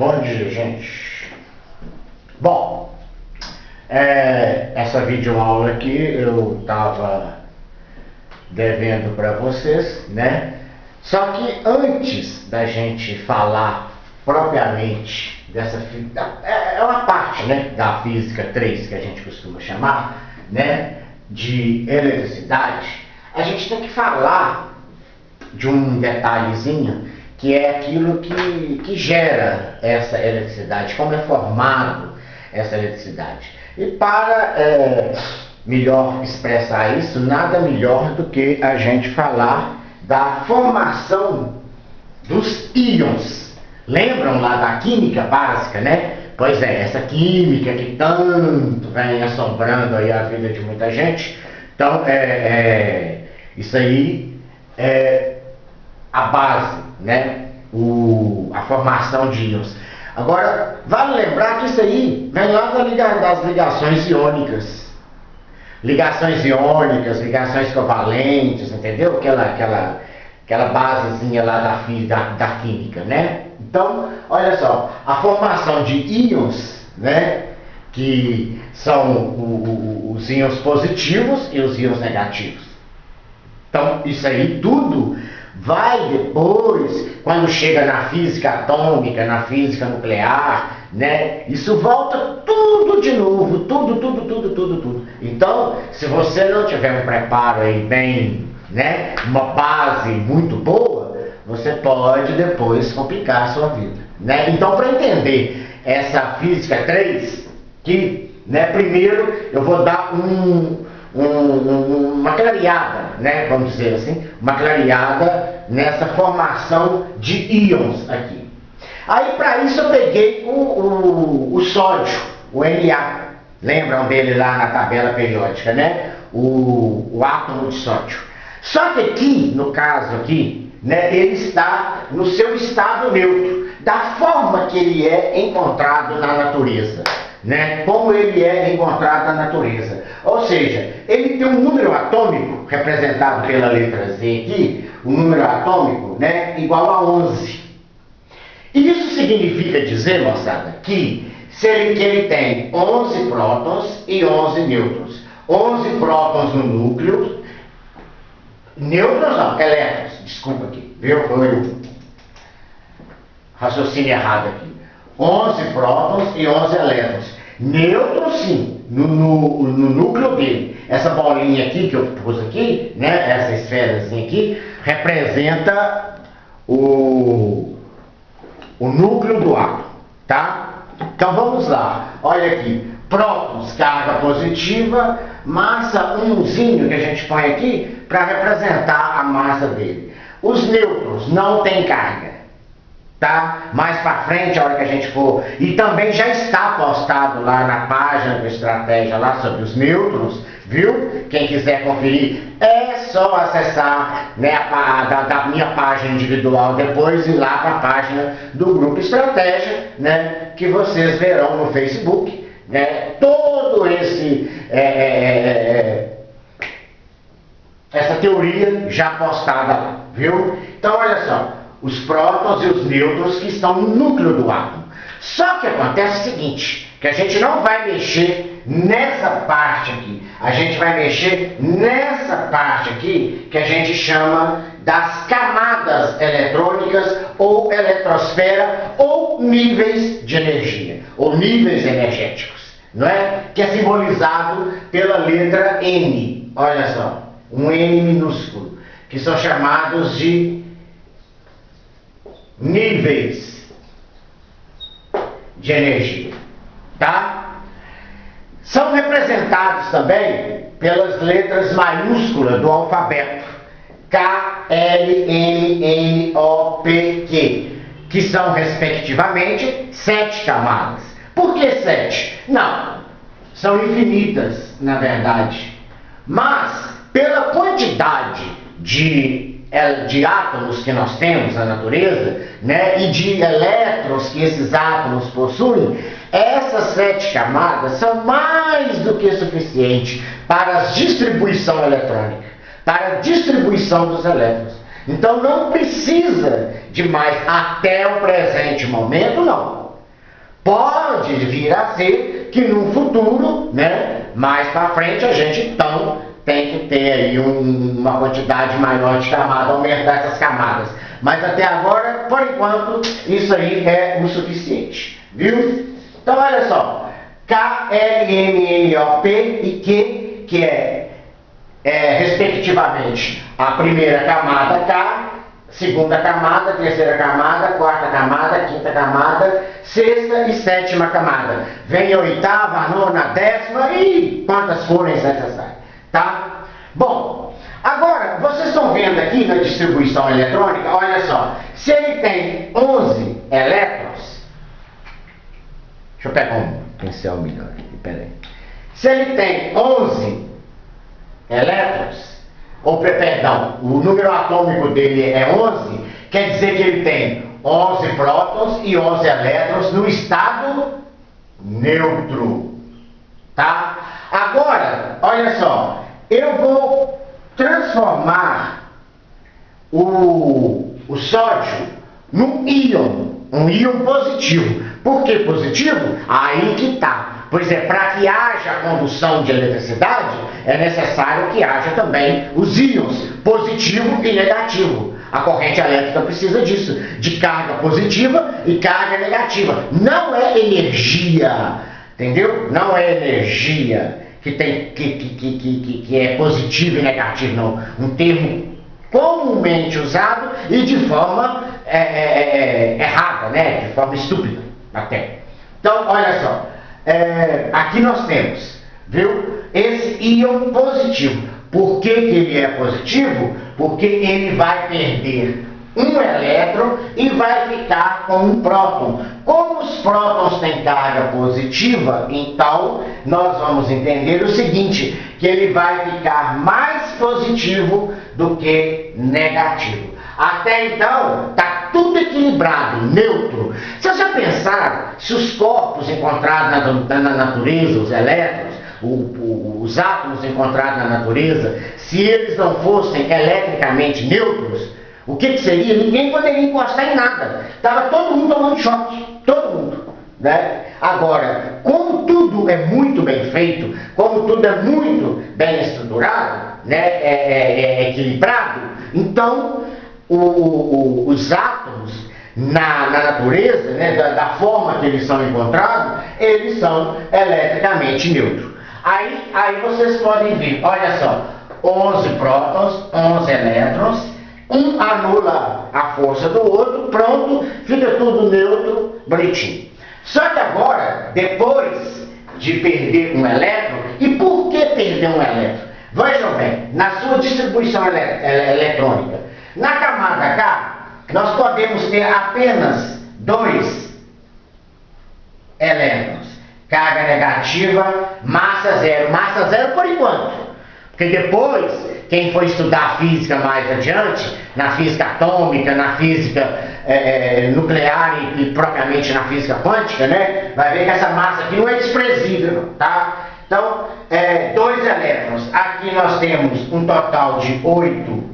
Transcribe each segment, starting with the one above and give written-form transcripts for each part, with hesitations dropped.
Bom dia, gente. Bom, essa videoaula aqui eu estava devendo para vocês, né? Só que antes da gente falar propriamente dessa é uma parte, né, da física 3 que a gente costuma chamar, né, de eletricidade, a gente tem que falar de um detalhezinho que é aquilo que gera essa eletricidade, como é formado essa eletricidade. E para melhor expressar isso, nada melhor do que a gente falar da formação dos íons. Lembram lá da química básica, né? Pois é, essa química que tanto vem assombrando aí a vida de muita gente. Então, isso aí é a base, né? A formação de íons. Agora, vale lembrar que isso aí vem lá das ligações iônicas. Ligações iônicas, ligações covalentes, entendeu? Aquela basezinha lá da química, né? Então, olha só, a formação de íons, né? Que são os íons positivos e os íons negativos. Então, isso aí tudo vai depois, quando chega na física atômica, na física nuclear, né? Isso volta tudo de novo, tudo. Então, se você não tiver um preparo aí bem, né, uma base muito boa, você pode depois complicar a sua vida, né? Então, para entender essa física 3, né, primeiro eu vou dar uma clareada, né, vamos dizer assim, uma clareada nessa formação de íons aqui. Aí, para isso, eu peguei o sódio, o Na. Lembram dele lá na tabela periódica, né? O átomo de sódio. Só que aqui, no caso aqui, né, ele está no seu estado neutro, da forma que ele é encontrado na natureza, né? Como ele é encontrado na natureza. Ou seja, ele tem um número atômico, representado pela letra Z aqui, um número atômico, né, igual a 11. Isso significa dizer, moçada, que ele tem 11 prótons e 11 nêutrons. 11 prótons no núcleo, nêutrons não, elétrons, desculpa aqui, viu? Foi o raciocínio errado aqui. 11 prótons e 11 elétrons. Nêutrons, sim, no núcleo dele. Essa bolinha aqui que eu pus aqui, né, essa esferazinha aqui, representa o núcleo do átomo, tá? Então vamos lá, olha aqui, prótons, carga positiva, massa 1zinho que a gente põe aqui para representar a massa dele. Os nêutrons não tem carga, tá? Mais para frente, a hora que a gente for, e também já está postado lá na página do Estratégia lá sobre os nêutrons, viu? Quem quiser conferir, é só acessar, né, da minha página individual depois e ir lá para a página do Grupo Estratégia, né, que vocês verão no Facebook, né, todo essa teoria já postada lá, viu? Então, olha só, os prótons e os nêutrons que estão no núcleo do átomo. Só que acontece o seguinte, que a gente não vai mexer nessa parte aqui, a gente vai mexer nessa parte aqui que a gente chama das camadas eletrônicas ou eletrosfera ou níveis de energia, ou níveis energéticos, não é? Que é simbolizado pela letra N, olha só, um N minúsculo, que são chamados de níveis de energia, tá? São representados também pelas letras maiúsculas do alfabeto, K, L, M, N, O, P, Q, que são, respectivamente, 7 camadas. Por que 7? Não, são infinitas, na verdade. Mas, pela quantidade de átomos que nós temos na natureza, né, e de elétrons que esses átomos possuem, essas 7 camadas são mais do que suficiente para a distribuição eletrônica, para a distribuição dos elétrons. Então não precisa de mais, até o presente momento não. Pode vir a ser que no futuro, né, mais para frente, a gente então tem que ter aí uma quantidade maior de camadas, aumentar essas camadas. Mas até agora, por enquanto, isso aí é o suficiente, viu? Então olha só, K, L, M, N, O, P e Q, que é respectivamente a primeira camada K, segunda camada, terceira camada, quarta camada, quinta camada, sexta e sétima camada. Vem a oitava, a nona, a décima e quantas forem necessárias, tá? Bom, agora, vocês estão vendo aqui na distribuição eletrônica, olha só, se ele tem 11 elétrons, deixa eu pegar um pincel melhor aqui, peraí. Se ele tem 11 elétrons, ou perdão, o número atômico dele é 11, quer dizer que ele tem 11 prótons e 11 elétrons no estado neutro, tá? Agora, olha só, eu vou transformar o sódio num íon, um íon positivo. Por que positivo? Aí que tá. Pois é, para que haja condução de eletricidade, é necessário que haja também os íons positivo e negativo. A corrente elétrica precisa disso, de carga positiva e carga negativa. Não é energia, entendeu? Não é energia que é positivo e negativo, não. Um termo comumente usado e de forma errada, né? De forma estúpida até. Então, olha só. Aqui nós temos, viu? Esse íon positivo. Por que ele é positivo? Porque ele vai perder um elétron e vai ficar com um próton. Como os prótons têm carga positiva, então nós vamos entender o seguinte, que ele vai ficar mais positivo do que negativo. Até então, está tudo equilibrado, neutro. Vocês já pensaram se os corpos encontrados na natureza, os elétrons, os átomos encontrados na natureza, se eles não fossem eletricamente neutros, o que seria? Ninguém poderia encostar em nada. Estava todo mundo tomando choque, todo mundo, né? Agora, como tudo é muito bem feito, como tudo é muito bem estruturado, né? É equilibrado, então os átomos na natureza, né, da forma que eles são encontrados, eles são eletricamente neutros. Aí vocês podem ver, olha só, 11 prótons, 11 elétrons, um anula a força do outro, pronto, fica tudo neutro, bonitinho. Só que agora, depois de perder um elétron, e por que perder um elétron? Vejam bem, na sua distribuição eletrônica, na camada K, nós podemos ter apenas 2 elétrons. Carga negativa, massa zero por enquanto. Porque depois, quem for estudar física mais adiante, na física atômica, na física nuclear e propriamente na física quântica, né, vai ver que essa massa aqui não é desprezível, tá? Então, 2 elétrons. Aqui nós temos um total de 8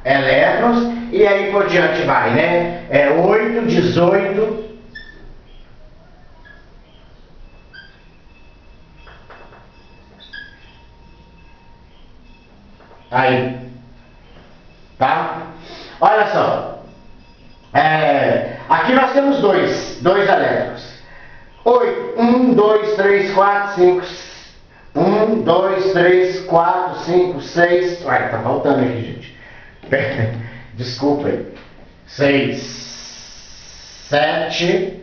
elétrons, e aí por diante vai, né? 8, 18... Aí, tá? Olha só, aqui nós temos dois elétrons. 8, 1, 2, 3, 4, 5, 1, 2, 3, 4, 5, 6, uai, tá faltando aqui, gente. Desculpa aí. 6, 7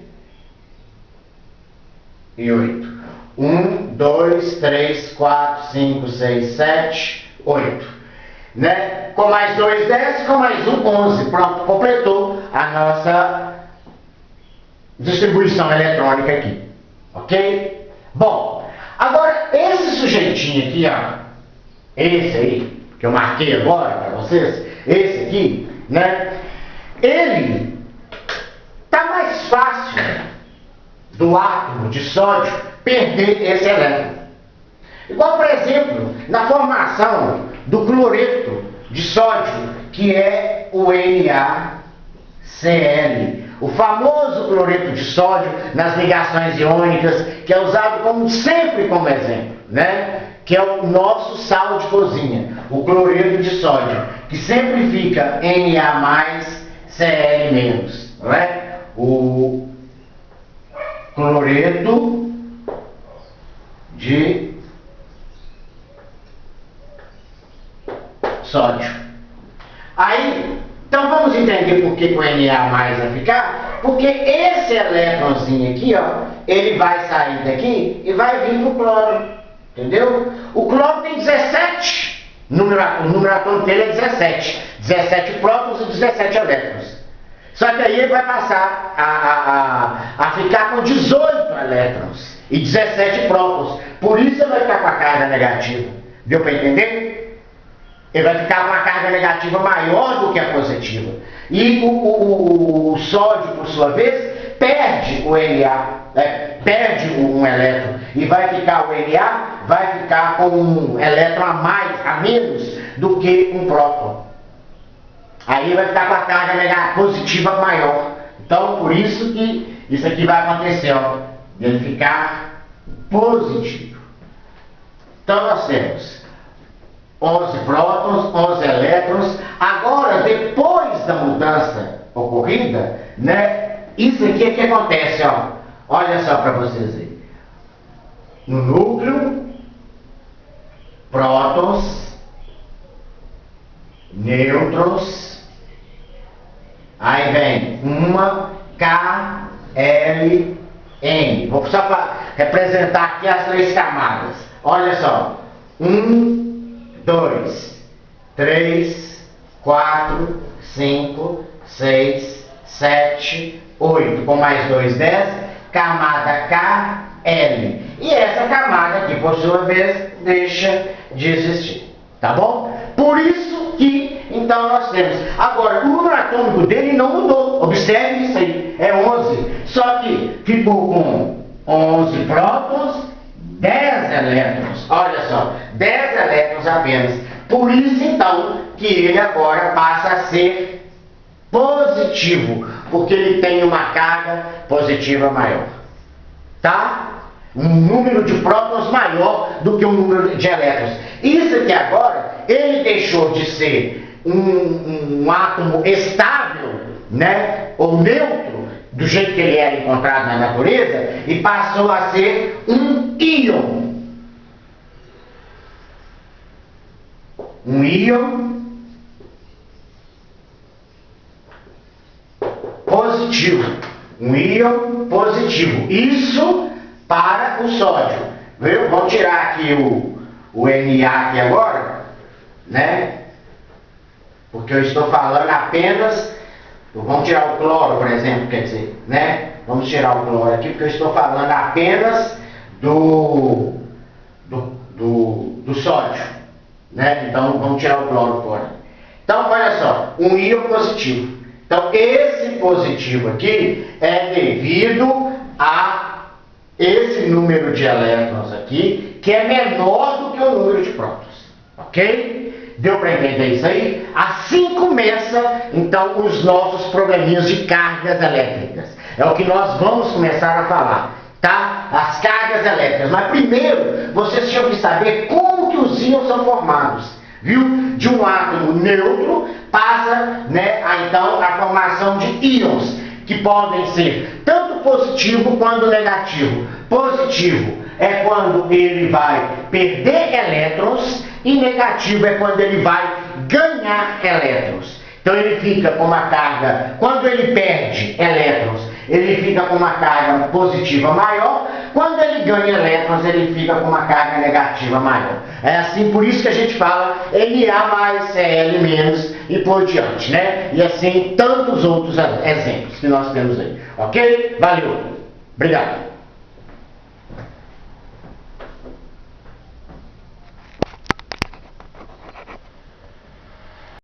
e 8. 1, 2, 3, 4, 5, 6, 7, 8. Né? Com mais 2, 10, com mais 1, 11. Pronto, completou a nossa distribuição eletrônica aqui. Ok? Bom, agora esse sujeitinho aqui, ó, esse aí, que eu marquei agora para vocês, esse aqui, né? Ele tá mais fácil do átomo de sódio perder esse elétron. Igual, por exemplo, na formação do cloreto de sódio, que é o NaCl. O famoso cloreto de sódio nas ligações iônicas, que é usado sempre como exemplo, né? Que é o nosso sal de cozinha, o cloreto de sódio, que sempre fica Na+, Cl-, não é? O cloreto de sódio. Aí, então vamos entender por que o Na+ vai ficar? Porque esse elétronzinho aqui, ó, ele vai sair daqui e vai vir pro cloro, entendeu? O cloro tem 17, o número atômico dele é 17, 17 prótons e 17 elétrons. Só que aí ele vai passar a ficar com 18 elétrons e 17 prótons. Por isso ele vai ficar com a carga negativa. Deu para entender? Ele vai ficar com uma carga negativa maior do que a positiva. E o sódio, por sua vez, perde o Na, perde um elétron. E vai ficar o Na, vai ficar com um elétron a menos do que um próton. Aí vai ficar com a carga positiva maior. Então, por isso que isso aqui vai acontecer, ó, ele ficar positivo. Então, nós temos 11 prótons, 11 elétrons. Agora, depois da mudança ocorrida, né, isso aqui é que acontece, ó. Olha só para vocês aí. No núcleo, prótons, nêutrons, aí vem uma KLN. Vou só para representar aqui as 3 camadas. Olha só. 2, 3, 4, 5, 6, 7, 8, com mais 2, 10, camada KL. E essa camada aqui, por sua vez, deixa de existir. Tá bom? Por isso que, então, nós temos. Agora, o número atômico dele não mudou. Observe isso aí. É 11. Só que ficou com 11 prótons, 10 elétrons, olha só, 10 elétrons apenas. Por isso, então, que ele agora passa a ser positivo, porque ele tem uma carga positiva maior. Tá? Um número de prótons maior do que o número de elétrons. Isso aqui agora, ele deixou de ser um átomo estável, né, ou neutro, do jeito que ele era encontrado na natureza, e passou a ser um íon. Um íon positivo. Um íon positivo. Isso para o sódio. Viu? Vamos tirar aqui o Na aqui agora, né? Porque eu estou falando apenas. Vamos tirar o cloro, por exemplo, quer dizer, né? Vamos tirar o cloro aqui, porque eu estou falando apenas do sódio, né? Então, vamos tirar o cloro fora. Então, olha só, um íon positivo. Então, esse positivo aqui é devido a esse número de elétrons aqui, que é menor do que o número de prótons, ok? Deu para entender isso aí? Assim começa, então, os nossos probleminhas de cargas elétricas. É o que nós vamos começar a falar, tá? As cargas elétricas. Mas primeiro, vocês tinham que saber como que os íons são formados, viu? De um átomo neutro passa, né, então, a formação de íons, que podem ser tanto positivo quanto negativo. Positivo é quando ele vai perder elétrons, e negativo é quando ele vai ganhar elétrons. Então ele fica com uma carga, quando ele perde elétrons, ele fica com uma carga positiva maior, quando ele ganha elétrons, ele fica com uma carga negativa maior. É assim, por isso que a gente fala Na+, Cl- e por diante, né? E assim, tantos outros exemplos que nós temos aí. Ok? Valeu! Obrigado!